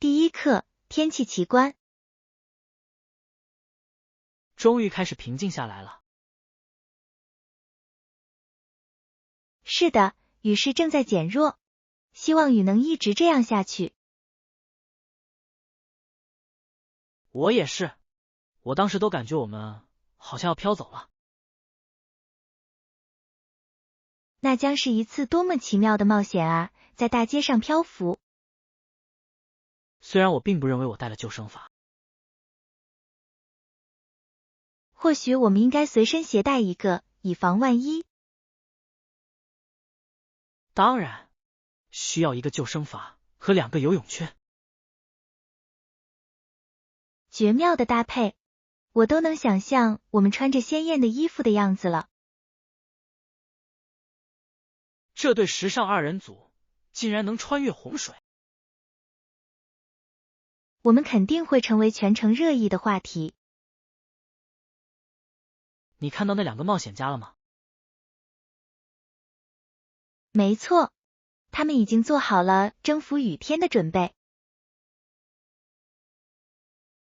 第一课，天气奇观。终于开始平静下来了。是的，雨势正在减弱，希望雨能一直这样下去。我也是，我当时都感觉我们好像要飘走了。那将是一次多么奇妙的冒险啊，在大街上漂浮。虽然我并不认为我带了救生筏。或许我们应该随身携带一个，以防万一。当然，需要一个救生筏和2个游泳圈。绝妙的搭配，我都能想象我们穿着鲜艳的衣服的样子了。这对时尚2人组竟然能穿越洪水。我们肯定会成为全城热议的话题。你看到那2个冒险家了吗？没错，他们已经做好了征服雨天的准备。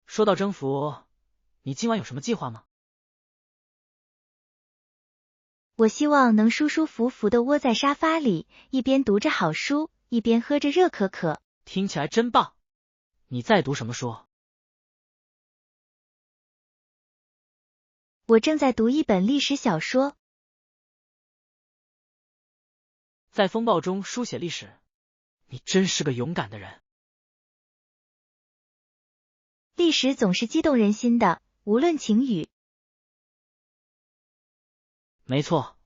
说到征服，你今晚有什么计划吗？我希望能舒舒服服地窝在沙发里，一边读着好书，一边喝着热可可。听起来真棒。你在读什么书？我正在读一本历史小说。在风暴中书写历史，你真是个勇敢的人。历史总是激动人心的，无论晴雨。没错，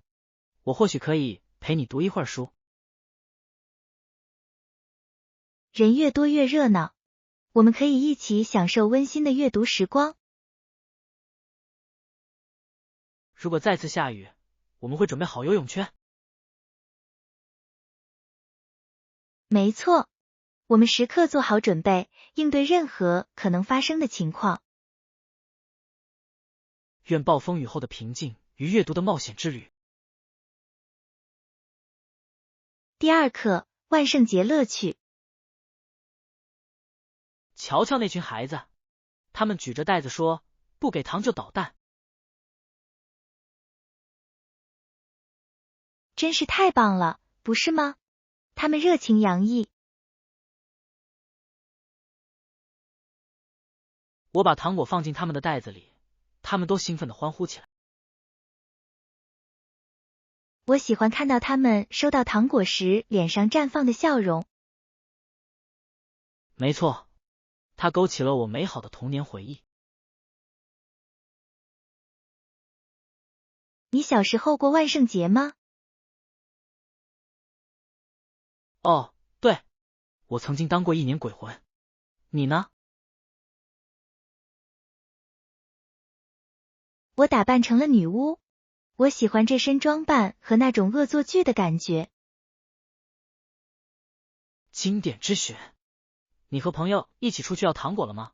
我或许可以陪你读一会儿书。人越多越热闹，我们可以一起享受温馨的阅读时光。如果再次下雨，我们会准备好游泳圈。没错，我们时刻做好准备，应对任何可能发生的情况。愿暴风雨后的平静与阅读的冒险之旅。第2课，万圣节乐趣。瞧瞧那群孩子，他们举着袋子说，不给糖就捣蛋。真是太棒了，不是吗？他们热情洋溢。我把糖果放进他们的袋子里，他们都兴奋地欢呼起来。我喜欢看到他们收到糖果时脸上绽放的笑容。没错，它勾起了我美好的童年回忆。你小时候过万圣节吗？哦，对，我曾经当过1年鬼魂。你呢？我打扮成了女巫，我喜欢这身装扮和那种恶作剧的感觉。经典之选。你和朋友一起出去要糖果了吗？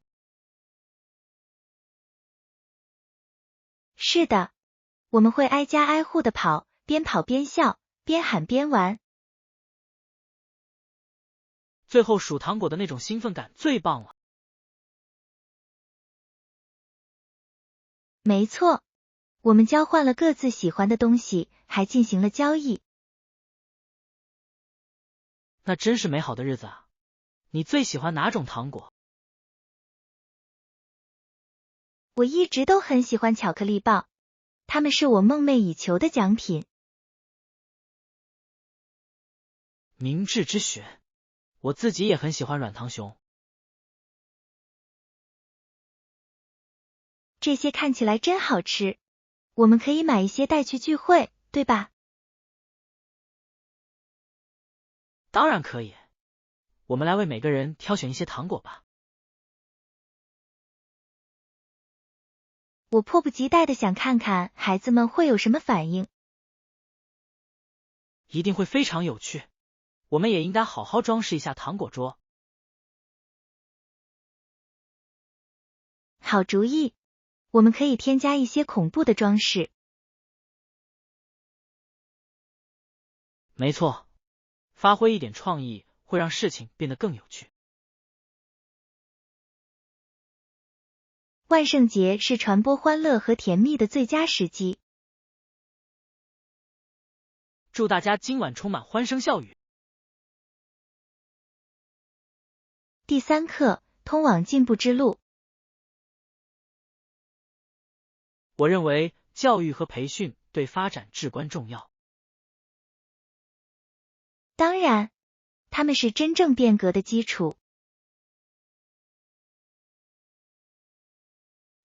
是的，我们会挨家挨户的跑边笑，边喊边玩。最后数糖果的那种兴奋感最棒了。没错，我们交换了各自喜欢的东西，还进行了交易。那真是美好的日子啊！你最喜欢哪种糖果？我一直都很喜欢巧克力棒，它们是我梦寐以求的奖品。明智之选。我自己也很喜欢软糖熊。这些看起来真好吃，我们可以买一些带去聚会，对吧？当然可以，我们来为每个人挑选一些糖果吧。我迫不及待的想看看孩子们会有什么反应。一定会非常有趣。我们也应该好好装饰一下糖果桌。好主意，我们可以添加一些恐怖的装饰。没错，发挥一点创意会让事情变得更有趣。万圣节是传播欢乐和甜蜜的最佳时机。祝大家今晚充满欢声笑语。第3课，通往进步之路。我认为教育和培训对发展至关重要。当然，它们是真正变革的基础。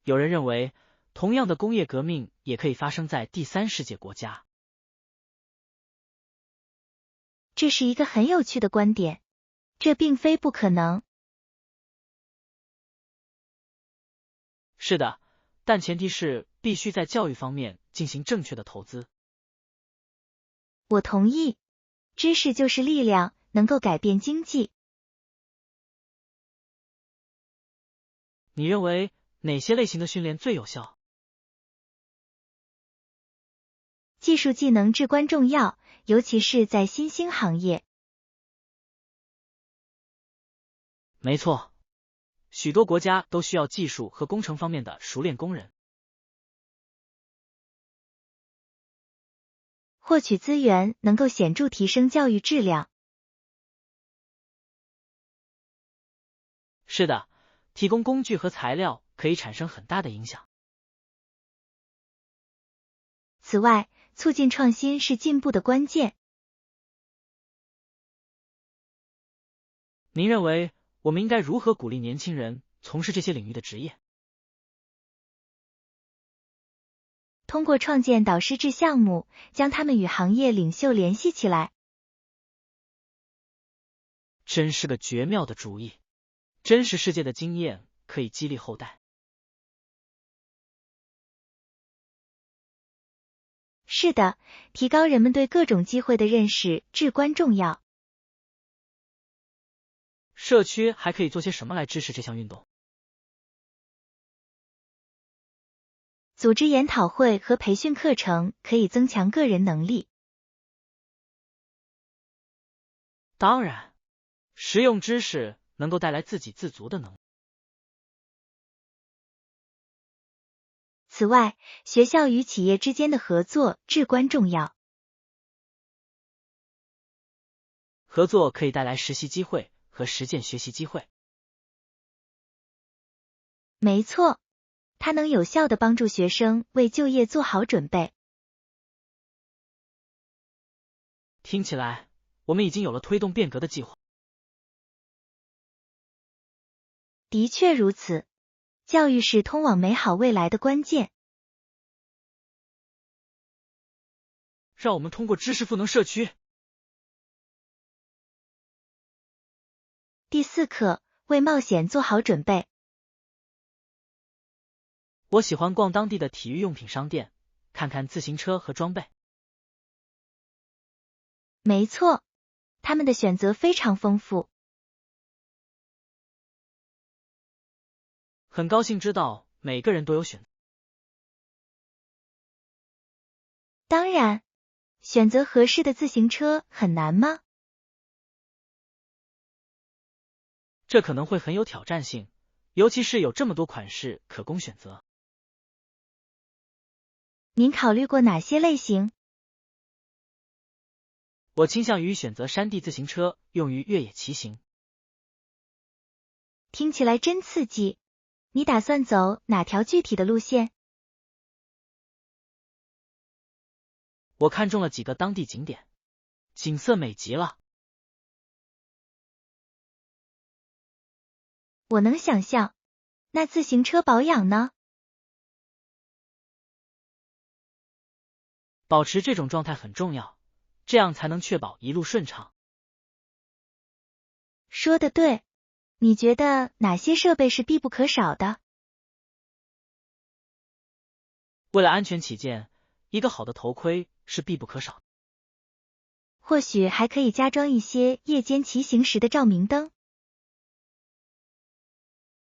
有人认为，同样的工业革命也可以发生在第三世界国家。这是一个很有趣的观点，这并非不可能。是的，但前提是必须在教育方面进行正确的投资。我同意，知识就是力量，能够改变经济。你认为哪些类型的训练最有效？技术技能至关重要，尤其是在新兴行业。没错，许多国家都需要技术和工程方面的熟练工人。获取资源能够显著提升教育质量。是的，提供工具和材料可以产生很大的影响。此外，促进创新是进步的关键。您认为我们应该如何鼓励年轻人从事这些领域的职业？通过创建导师制项目，将他们与行业领袖联系起来。真是个绝妙的主意！真实世界的经验可以激励后代。是的，提高人们对各种机会的认识至关重要。社区还可以做些什么来支持这项运动？组织研讨会和培训课程可以增强个人能力。当然，实用知识能够带来自给自足的能力。此外，学校与企业之间的合作至关重要。合作可以带来实习机会和实践学习机会。没错，它能有效地帮助学生为就业做好准备。听起来，我们已经有了推动变革的计划。的确如此，教育是通往美好未来的关键。让我们通过知识赋能社区。第4课，为冒险做好准备。我喜欢逛当地的体育用品商店，看看自行车和装备。没错，他们的选择非常丰富。很高兴知道每个人都有选择。当然，选择合适的自行车很难吗？这可能会很有挑战性，尤其是有这么多款式可供选择。您考虑过哪些类型？我倾向于选择山地自行车，用于越野骑行。听起来真刺激！你打算走哪条具体的路线？我看中了几个当地景点，景色美极了。我能想象。那自行车保养呢？保持这种状态很重要，这样才能确保一路顺畅。说得对。你觉得哪些设备是必不可少的？为了安全起见，一个好的头盔是必不可少的。或许还可以加装一些夜间骑行时的照明灯。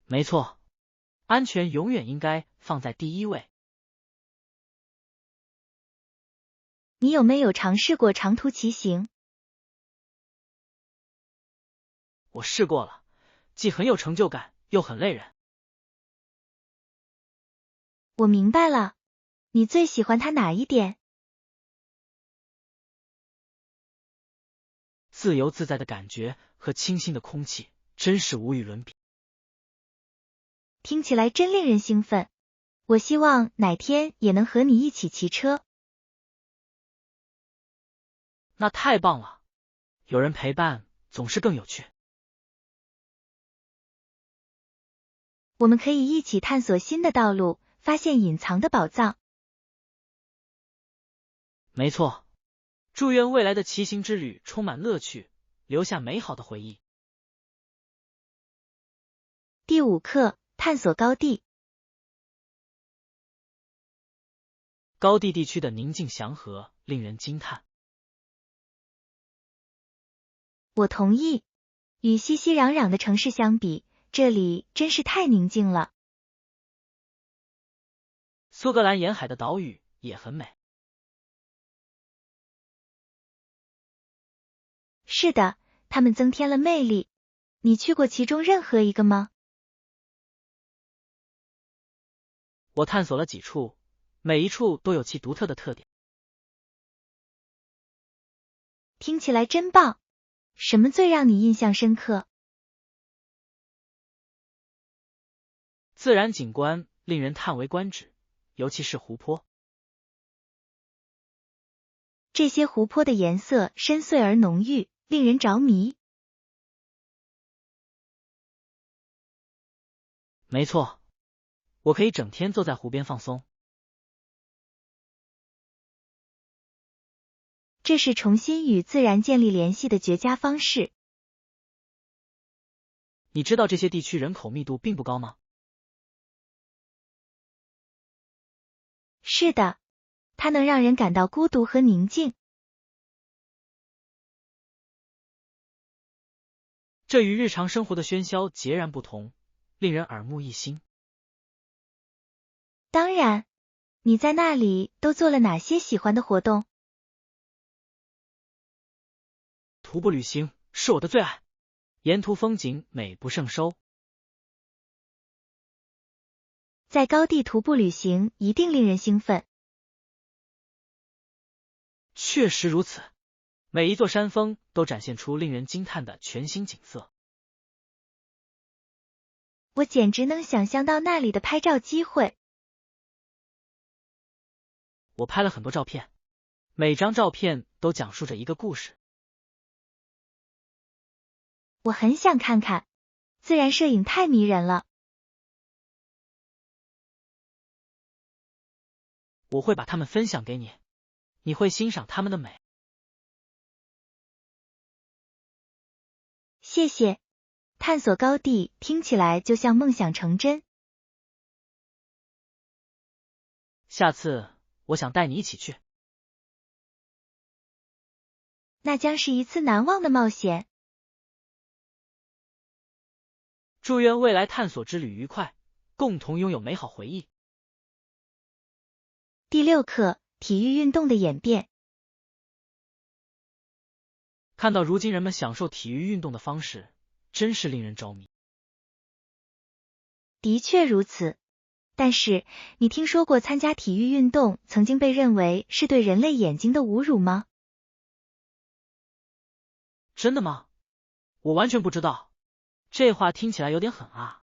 没错，安全永远应该放在第一位。你有没有尝试过长途骑行？我试过了，既很有成就感，又很累人。我明白了，你最喜欢它哪一点？自由自在的感觉和清新的空气，真是无与伦比。听起来真令人兴奋，我希望哪天也能和你一起骑车。那太棒了，有人陪伴总是更有趣。我们可以一起探索新的道路，发现隐藏的宝藏。没错，祝愿未来的骑行之旅充满乐趣，留下美好的回忆。第5课，探索高地。高地地区的宁静祥和令人惊叹。我同意，与熙熙攘攘的城市相比，这里真是太宁静了。苏格兰沿海的岛屿也很美。是的，它们增添了魅力。你去过其中任何一个吗？我探索了几处，每一处都有其独特的特点。听起来真棒！什么最让你印象深刻？自然景观令人叹为观止，尤其是湖泊。这些湖泊的颜色深邃而浓郁，令人着迷。没错，我可以整天坐在湖边放松。这是重新与自然建立联系的绝佳方式。你知道这些地区人口密度并不高吗？是的，它能让人感到孤独和宁静。这与日常生活的喧嚣截然不同，令人耳目一新。当然，你在那里都做了哪些喜欢的活动？徒步旅行是我的最爱，沿途风景美不胜收。在高地徒步旅行一定令人兴奋。确实如此，每一座山峰都展现出令人惊叹的全新景色。我简直能想象到那里的拍照机会。我拍了很多照片，每张照片都讲述着一个故事。我很想看看，自然摄影太迷人了。我会把它们分享给你，你会欣赏它们的美。谢谢，探索高地听起来就像梦想成真。下次我想带你一起去。那将是一次难忘的冒险。祝愿未来探索之旅愉快，共同拥有美好回忆。第6课，体育运动的演变。看到如今人们享受体育运动的方式，真是令人着迷。的确如此，但是你听说过参加体育运动曾经被认为是对人类眼睛的侮辱吗？真的吗？我完全不知道，这话听起来有点狠啊。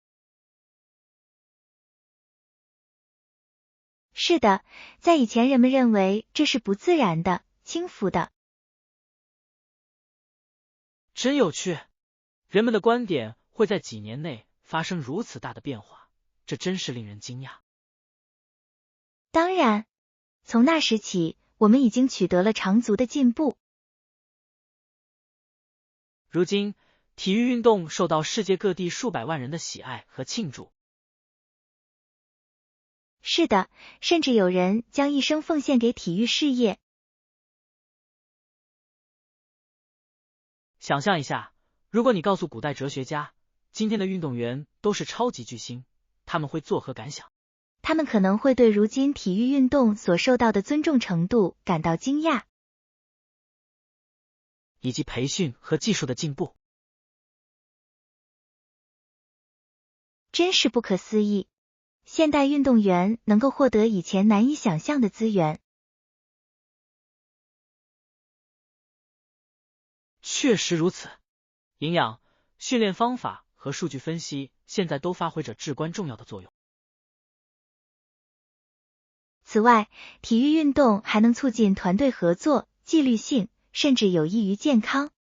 是的，在以前人们认为这是不自然的、轻浮的。真有趣，人们的观点会在几年内发生如此大的变化，这真是令人惊讶。当然，从那时起，我们已经取得了长足的进步。如今，体育运动受到世界各地数百万人的喜爱和庆祝。是的，甚至有人将一生奉献给体育事业。想象一下，如果你告诉古代哲学家，今天的运动员都是超级巨星，他们会作何感想？他们可能会对如今体育运动所受到的尊重程度感到惊讶，以及培训和技术的进步。真是不可思议。现代运动员能够获得以前难以想象的资源。确实如此，营养、训练方法和数据分析现在都发挥着至关重要的作用。此外，体育运动还能促进团队合作、纪律性，甚至有益于健康。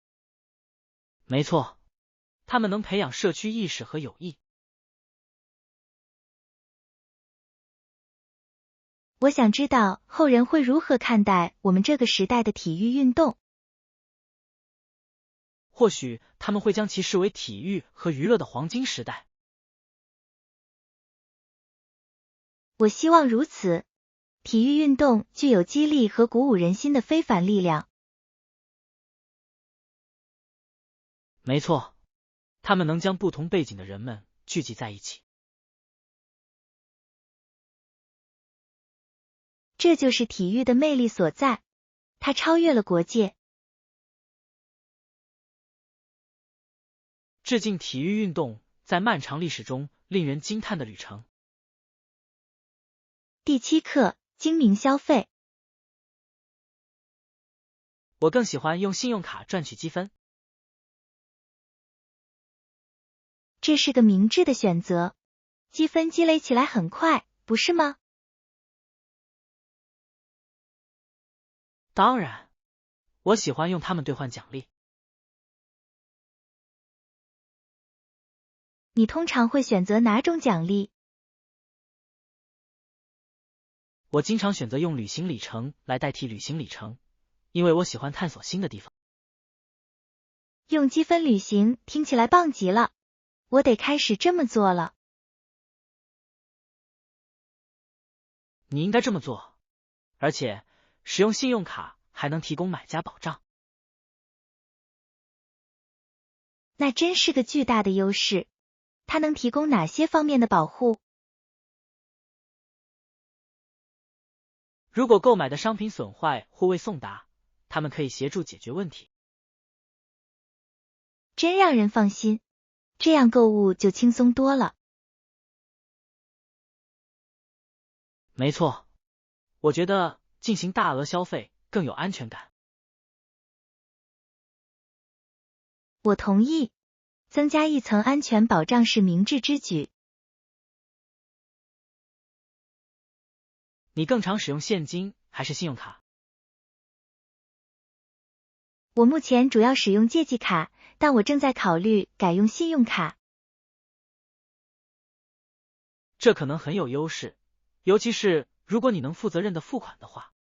没错，他们能培养社区意识和友谊。我想知道后人会如何看待我们这个时代的体育运动。或许他们会将其视为体育和娱乐的黄金时代。我希望如此。体育运动具有激励和鼓舞人心的非凡力量。没错，他们能将不同背景的人们聚集在一起。这就是体育的魅力所在，它超越了国界。致敬体育运动在漫长历史中令人惊叹的旅程。第7课：精明消费。我更喜欢用信用卡赚取积分。这是个明智的选择，积分积累起来很快，不是吗？当然，我喜欢用它们兑换奖励。你通常会选择哪种奖励？我经常选择用旅行里程来代替旅行里程，因为我喜欢探索新的地方。用积分旅行听起来棒极了，我得开始这么做了。你应该这么做，而且使用信用卡还能提供买家保障。那真是个巨大的优势。它能提供哪些方面的保护？如果购买的商品损坏或未送达，他们可以协助解决问题。真让人放心，这样购物就轻松多了。没错，我觉得进行大额消费更有安全感。我同意，增加一层安全保障是明智之举。你更常使用现金还是信用卡？我目前主要使用借记卡，但我正在考虑改用信用卡。这可能很有优势，尤其是如果你能负责任的付款的话。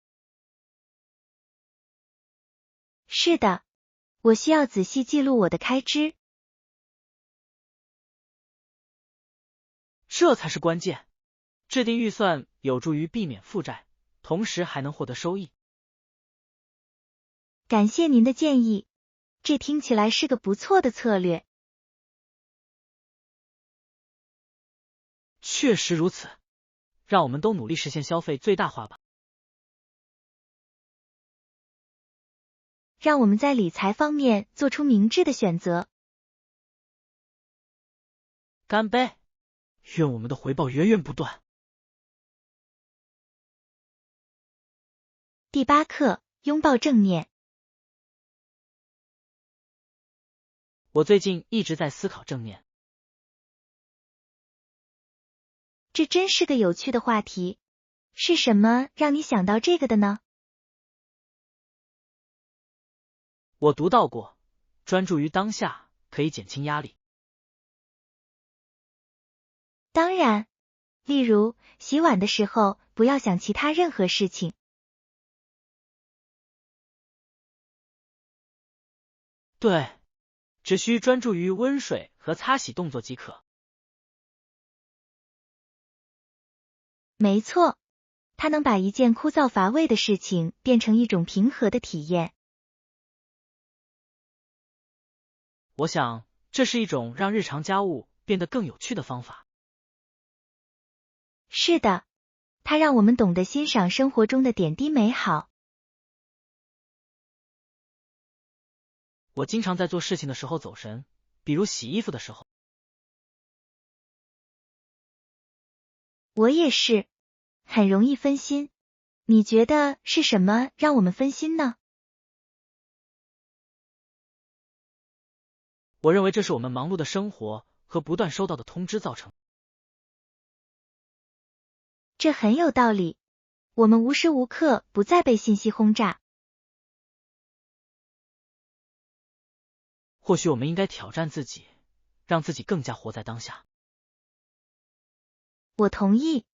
是的，我需要仔细记录我的开支。这才是关键。制定预算有助于避免负债，同时还能获得收益。感谢您的建议，这听起来是个不错的策略。确实如此，让我们都努力实现消费最大化吧。让我们在理财方面做出明智的选择。干杯！愿我们的回报源源不断。第8课：拥抱正念。我最近一直在思考正念。这真是个有趣的话题。是什么让你想到这个的呢？我读到过，专注于当下可以减轻压力。当然，例如洗碗的时候不要想其他任何事情。对，只需专注于温水和擦洗动作即可。没错，它能把一件枯燥乏味的事情变成一种平和的体验。我想，这是一种让日常家务变得更有趣的方法。是的，它让我们懂得欣赏生活中的点滴美好。我经常在做事情的时候走神，比如洗衣服的时候。我也是，很容易分心。你觉得是什么让我们分心呢？我认为这是我们忙碌的生活和不断收到的通知造成。这很有道理，我们无时无刻不在被信息轰炸。或许我们应该挑战自己，让自己更加活在当下。我同意，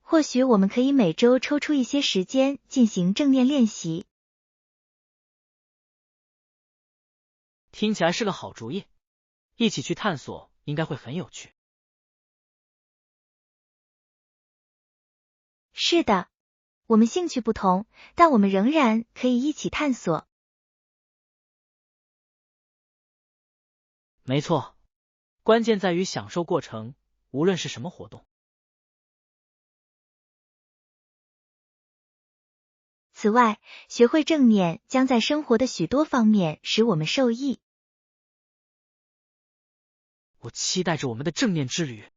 或许我们可以每周抽出一些时间进行正念练习。听起来是个好主意，一起去探索应该会很有趣。是的，我们兴趣不同，但我们仍然可以一起探索。没错，关键在于享受过程，无论是什么活动。此外，学会正念将在生活的许多方面使我们受益。我期待着我们的正念之旅。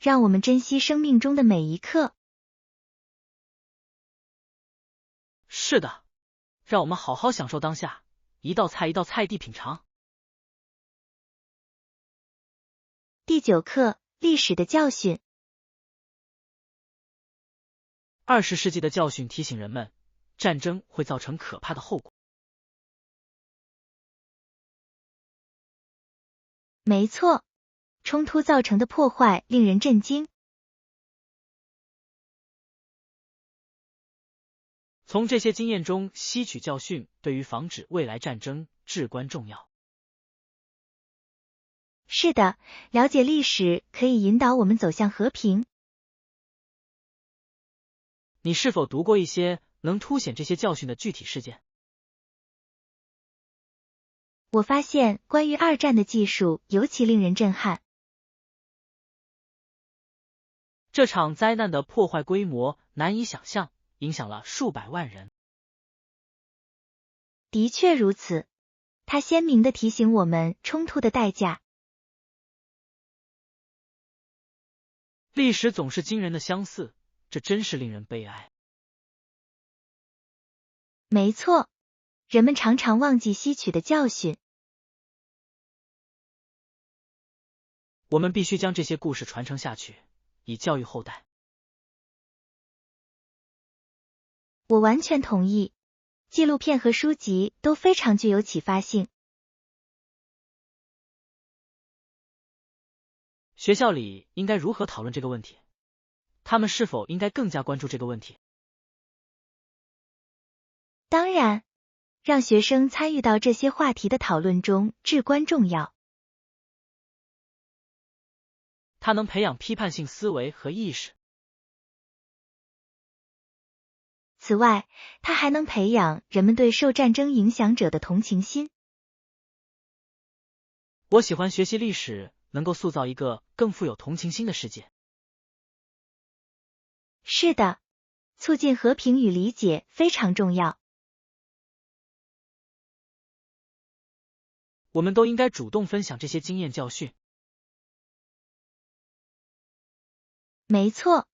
让我们珍惜生命中的每一刻。是的，让我们好好享受当下，一道菜一道菜地品尝。第9课：历史的教训。20世纪的教训提醒人们，战争会造成可怕的后果。没错，冲突造成的破坏令人震惊。从这些经验中吸取教训，对于防止未来战争至关重要。是的，了解历史可以引导我们走向和平。你是否读过一些能凸显这些教训的具体事件？我发现关于2战的技术尤其令人震撼。这场灾难的破坏规模难以想象，影响了数百万人。的确如此，它鲜明地提醒我们冲突的代价。历史总是惊人的相似，这真是令人悲哀。没错，人们常常忘记吸取的教训。我们必须将这些故事传承下去，以教育后代。我完全同意，纪录片和书籍都非常具有启发性。学校里应该如何讨论这个问题？他们是否应该更加关注这个问题？当然，让学生参与到这些话题的讨论中至关重要。它能培养批判性思维和意识。此外，它还能培养人们对受战争影响者的同情心。我喜欢学习历史，能够塑造一个更富有同情心的世界。是的，促进和平与理解非常重要。我们都应该主动分享这些经验教训。没错，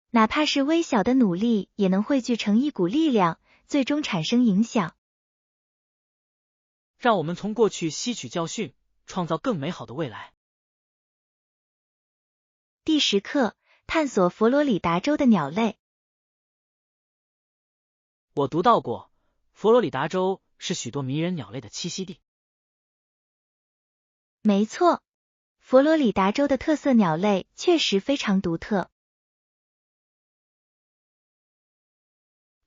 哪怕是微小的努力，也能汇聚成一股力量，最终产生影响。让我们从过去吸取教训，创造更美好的未来。第10课：探索佛罗里达州的鸟类。我读到过，佛罗里达州是许多迷人鸟类的栖息地。没错，佛罗里达州的特色鸟类确实非常独特。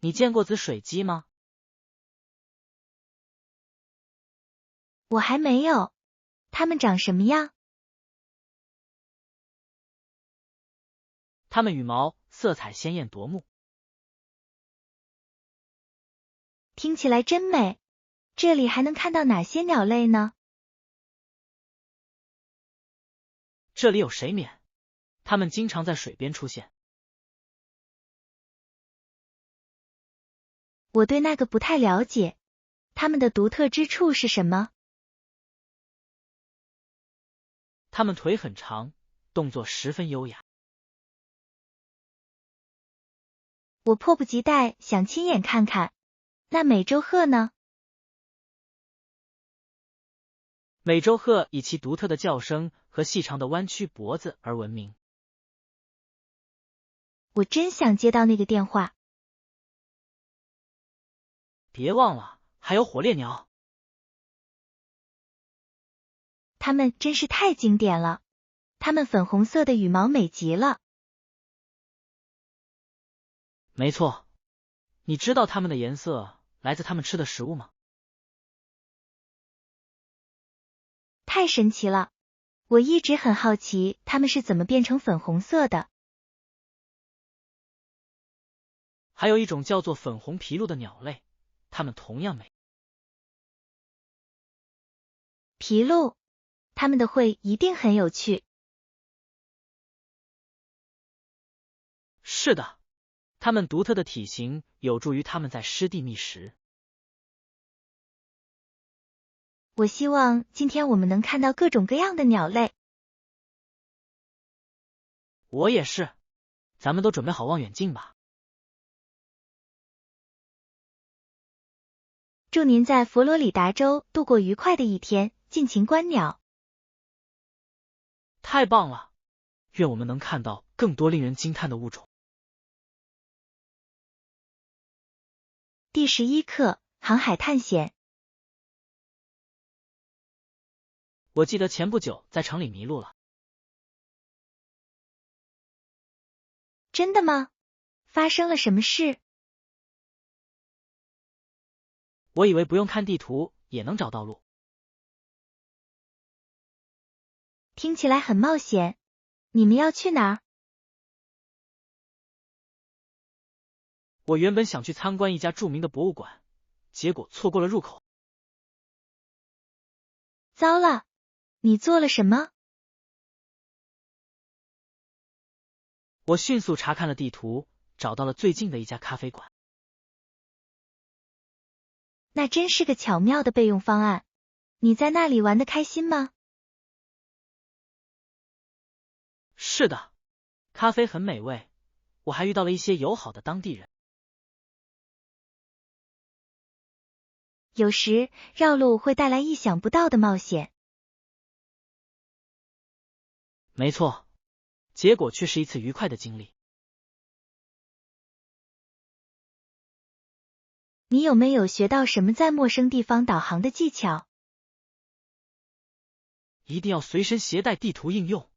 你见过紫水鸡吗？我还没有。它们长什么样？它们羽毛色彩鲜艳夺目。听起来真美。这里还能看到哪些鸟类呢？这里有水冕，它们经常在水边出现。我对那个不太了解，它们的独特之处是什么？它们腿很长，动作十分优雅。我迫不及待想亲眼看看。那美洲鹤呢？美洲鹤以其独特的叫声和细长的弯曲脖子而闻名。我真想接到那个电话。别忘了，还有火烈鸟。它们真是太经典了，它们粉红色的羽毛美极了。没错，你知道它们的颜色来自它们吃的食物吗？太神奇了，我一直很好奇它们是怎么变成粉红色的。还有一种叫做粉红琵鹭的鸟类，它们同样美。琵鹭，它们的会一定很有趣。是的，它们独特的体型有助于它们在湿地觅食。我希望今天我们能看到各种各样的鸟类。我也是，咱们都准备好望远镜吧。祝您在佛罗里达州度过愉快的一天，尽情观鸟。太棒了！愿我们能看到更多令人惊叹的物种。第11课，航海探险。我记得前不久在城里迷路了。真的吗？发生了什么事？我以为不用看地图也能找到路。听起来很冒险。你们要去哪儿？我原本想去参观一家著名的博物馆，结果错过了入口。糟了，你做了什么？我迅速查看了地图，找到了最近的一家咖啡馆。那真是个巧妙的备用方案。你在那里玩得开心吗？是的，咖啡很美味，我还遇到了一些友好的当地人。有时绕路会带来意想不到的冒险。没错，结果却是一次愉快的经历。你有没有学到什么在陌生地方导航的技巧？一定要随身携带地图应用。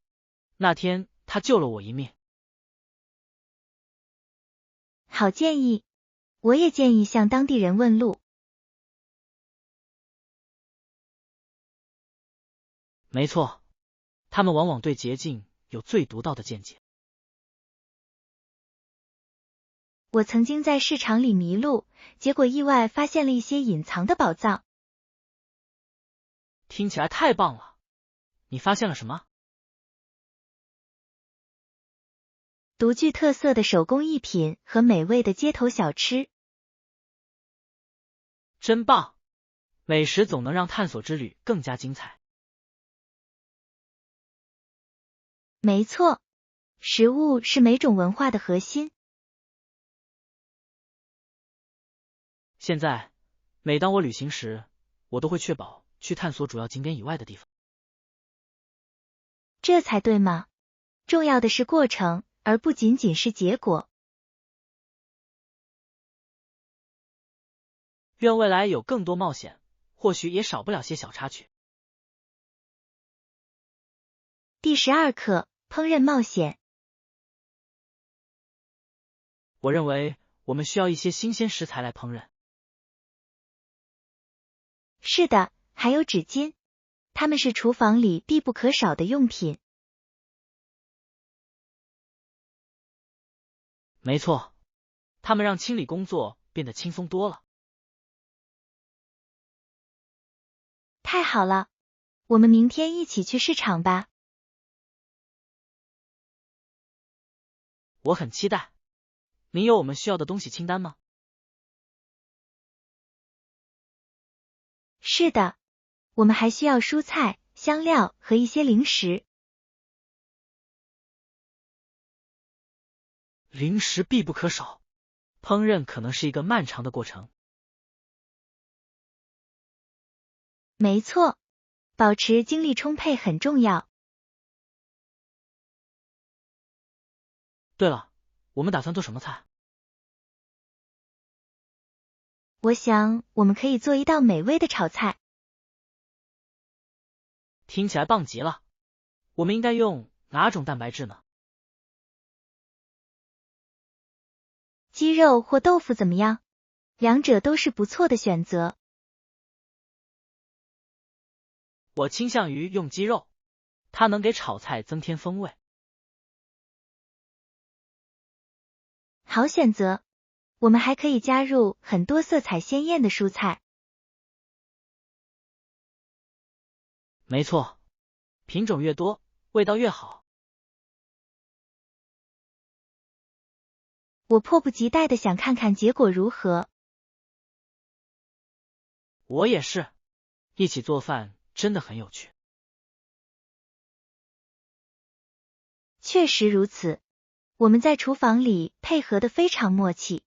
那天他救了我一命。好建议，我也建议向当地人问路。没错，他们往往对捷径有最独到的见解。我曾经在市场里迷路，结果意外发现了一些隐藏的宝藏。听起来太棒了！你发现了什么？独具特色的手工艺品和美味的街头小吃。真棒！美食总能让探索之旅更加精彩。没错，食物是每种文化的核心。现在，每当我旅行时，我都会确保去探索主要景点以外的地方。这才对嘛！重要的是过程，而不仅仅是结果。愿未来有更多冒险，或许也少不了些小插曲。第12课，烹饪冒险。我认为我们需要一些新鲜食材来烹饪。是的，还有纸巾，它们是厨房里必不可少的用品。没错，它们让清理工作变得轻松多了。太好了，我们明天一起去市场吧。我很期待。您有我们需要的东西清单吗？是的，我们还需要蔬菜、香料和一些零食。零食必不可少，烹饪可能是一个漫长的过程。没错，保持精力充沛很重要。对了，我们打算做什么菜？我想我们可以做一道美味的炒菜。听起来棒极了。我们应该用哪种蛋白质呢？鸡肉或豆腐怎么样？两者都是不错的选择。我倾向于用鸡肉，它能给炒菜增添风味。好选择。我们还可以加入很多色彩鲜艳的蔬菜。没错，品种越多，味道越好。我迫不及待地想看看结果如何。我也是，一起做饭真的很有趣。确实如此，我们在厨房里配合得非常默契。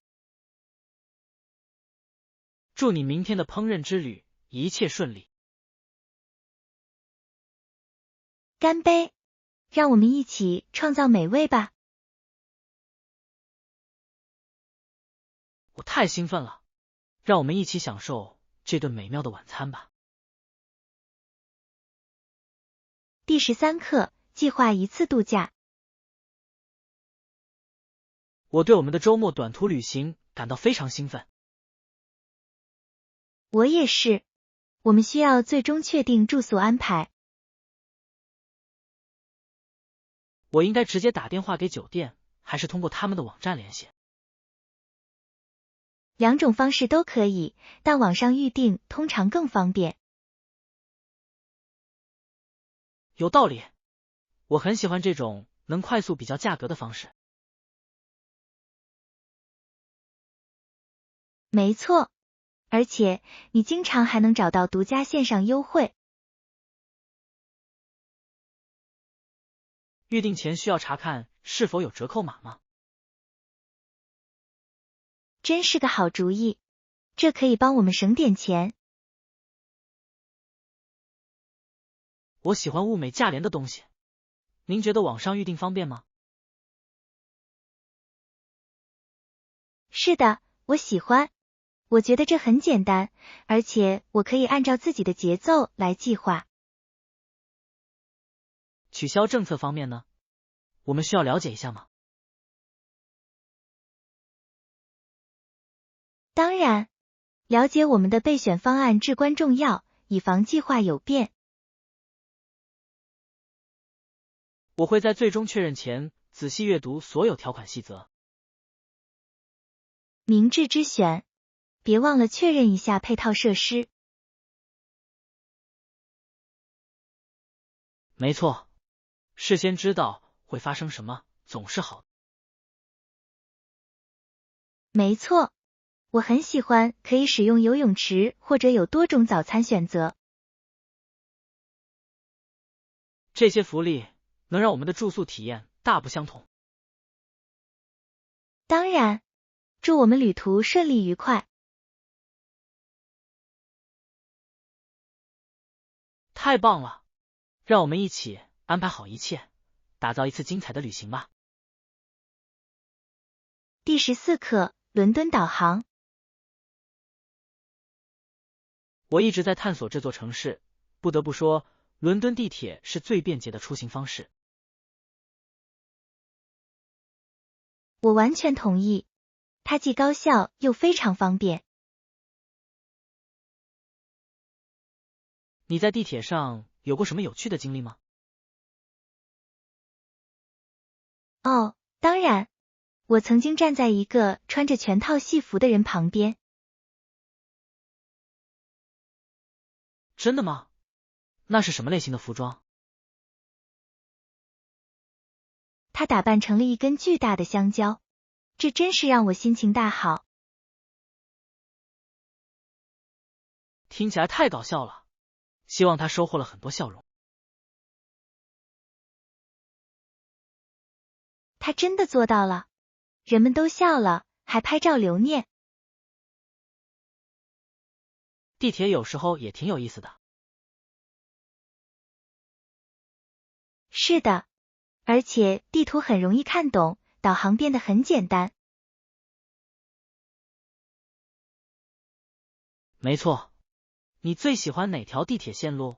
祝你明天的烹饪之旅一切顺利。干杯！让我们一起创造美味吧。我太兴奋了，让我们一起享受这顿美妙的晚餐吧。第13课，计划一次度假。我对我们的周末短途旅行感到非常兴奋。我也是。我们需要最终确定住宿安排。我应该直接打电话给酒店，还是通过他们的网站联系？两种方式都可以，但网上预订通常更方便。有道理，我很喜欢这种能快速比较价格的方式。没错，而且你经常还能找到独家线上优惠。预订前需要查看是否有折扣码吗？真是个好主意，这可以帮我们省点钱。我喜欢物美价廉的东西。您觉得网上预订方便吗？是的，我喜欢。我觉得这很简单，而且我可以按照自己的节奏来计划。取消政策方面呢？我们需要了解一下吗？当然，了解我们的备选方案至关重要，以防计划有变。我会在最终确认前仔细阅读所有条款细则。明智之选，别忘了确认一下配套设施。没错，事先知道会发生什么总是好的。没错，我很喜欢可以使用游泳池或者有多种早餐选择。这些福利能让我们的住宿体验大不相同。当然，祝我们旅途顺利愉快。太棒了，让我们一起安排好一切，打造一次精彩的旅行吧。第14课，伦敦导航。我一直在探索这座城市，不得不说，伦敦地铁是最便捷的出行方式。我完全同意，它既高效又非常方便。你在地铁上有过什么有趣的经历吗？哦，当然，我曾经站在一个穿着全套戏服的人旁边。真的吗？那是什么类型的服装？他打扮成了一根巨大的香蕉，这真是让我心情大好。听起来太搞笑了，希望他收获了很多笑容。他真的做到了，人们都笑了，还拍照留念。地铁有时候也挺有意思的。是的，而且地图很容易看懂，导航变得很简单。没错，你最喜欢哪条地铁线路？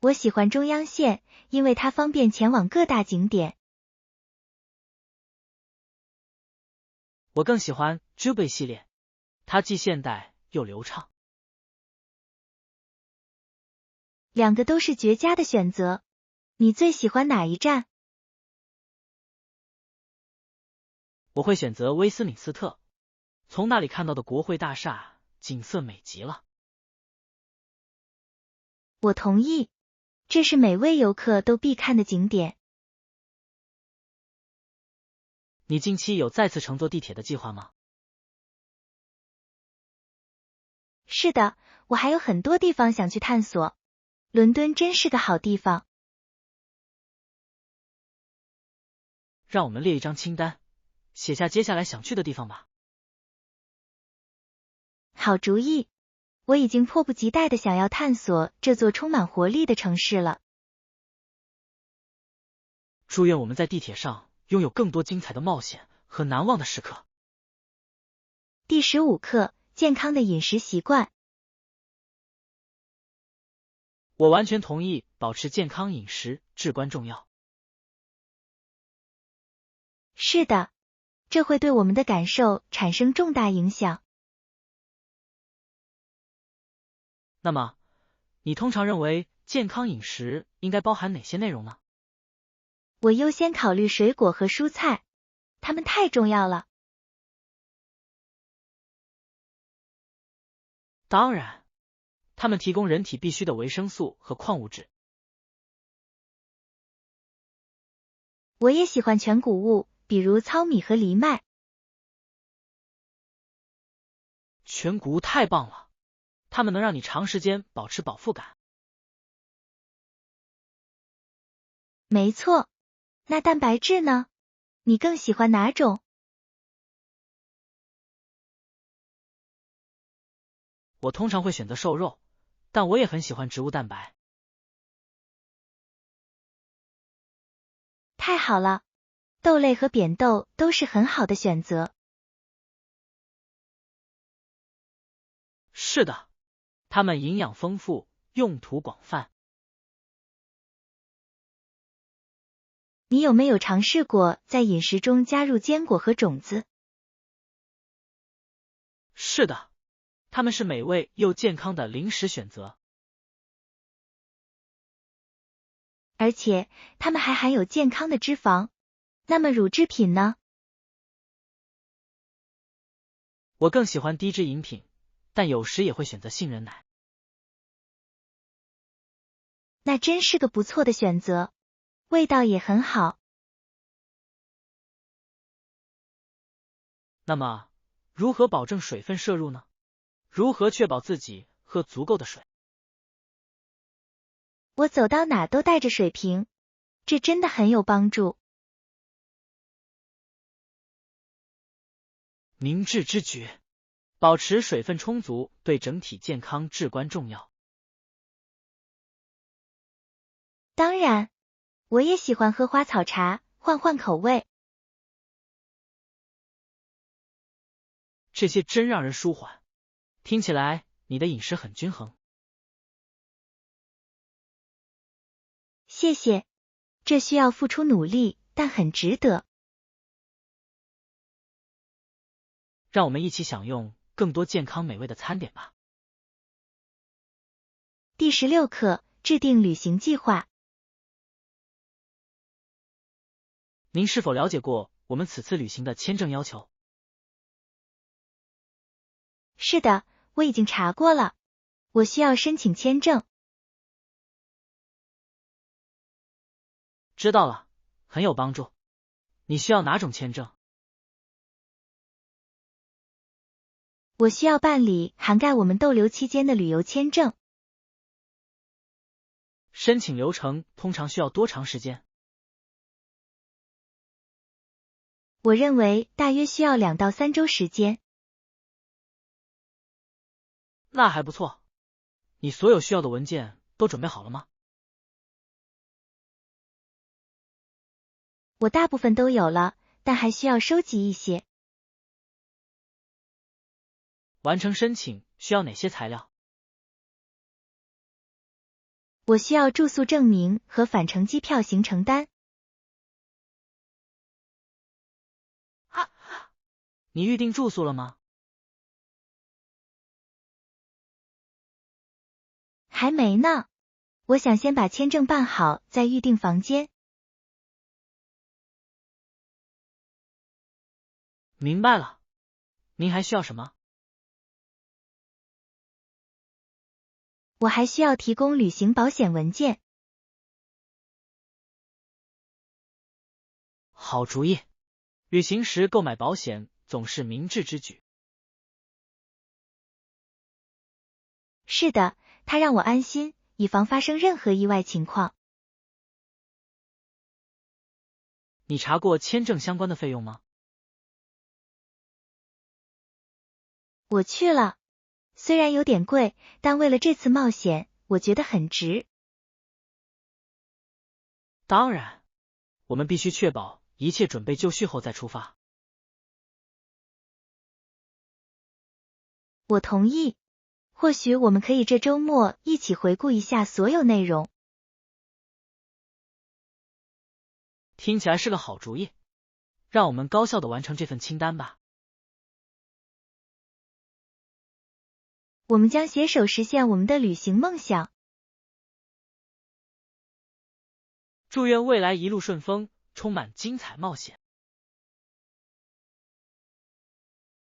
我喜欢中央线，因为它方便前往各大景点。我更喜欢 Jubilee 系列，它既现代又流畅。两个都是绝佳的选择。你最喜欢哪一站？我会选择威斯敏斯特，从那里看到的国会大厦景色美极了。我同意，这是每位游客都必看的景点。你近期有再次乘坐地铁的计划吗？是的，我还有很多地方想去探索。伦敦真是个好地方。让我们列一张清单，写下接下来想去的地方吧。好主意，我已经迫不及待地想要探索这座充满活力的城市了。祝愿我们在地铁上拥有更多精彩的冒险和难忘的时刻。第15课，健康的饮食习惯。我完全同意，保持健康饮食至关重要。是的，这会对我们的感受产生重大影响。那么，你通常认为健康饮食应该包含哪些内容呢？我优先考虑水果和蔬菜，它们太重要了。当然，它们提供人体必需的维生素和矿物质。我也喜欢全谷物，比如糙米和藜麦。全谷物太棒了，它们能让你长时间保持饱腹感。没错，那蛋白质呢？你更喜欢哪种？我通常会选择瘦肉，但我也很喜欢植物蛋白。太好了，豆类和扁豆都是很好的选择。是的，它们营养丰富，用途广泛。你有没有尝试过在饮食中加入坚果和种子？是的，它们是美味又健康的零食选择。而且它们还含有健康的脂肪。那么乳制品呢？我更喜欢低脂饮品，但有时也会选择杏仁奶。那真是个不错的选择，味道也很好。那么，如何保证水分摄入呢？如何确保自己喝足够的水？我走到哪都带着水瓶，这真的很有帮助。明智之举，保持水分充足对整体健康至关重要。当然，我也喜欢喝花草茶，换换口味。这些真让人舒缓。听起来你的饮食很均衡。谢谢，这需要付出努力，但很值得。让我们一起享用更多健康美味的餐点吧。第16课，制定旅行计划。您是否了解过我们此次旅行的签证要求？是的，我已经查过了。我需要申请签证。知道了，很有帮助。你需要哪种签证？我需要办理涵盖我们逗留期间的旅游签证。申请流程通常需要多长时间？我认为大约需要2到3周时间。那还不错。你所有需要的文件都准备好了吗？我大部分都有了，但还需要收集一些。完成申请需要哪些材料？我需要住宿证明和返程机票行程单。你预定住宿了吗？还没呢，我想先把签证办好，再预定房间。明白了。您还需要什么？我还需要提供旅行保险文件。好主意，旅行时购买保险总是明智之举。是的，它让我安心，以防发生任何意外情况。你查过签证相关的费用吗？我去了，虽然有点贵，但为了这次冒险，我觉得很值。当然，我们必须确保一切准备就绪后再出发。我同意。或许我们可以这周末一起回顾一下所有内容。听起来是个好主意，让我们高效地完成这份清单吧。我们将携手实现我们的旅行梦想。祝愿未来一路顺风，充满精彩冒险。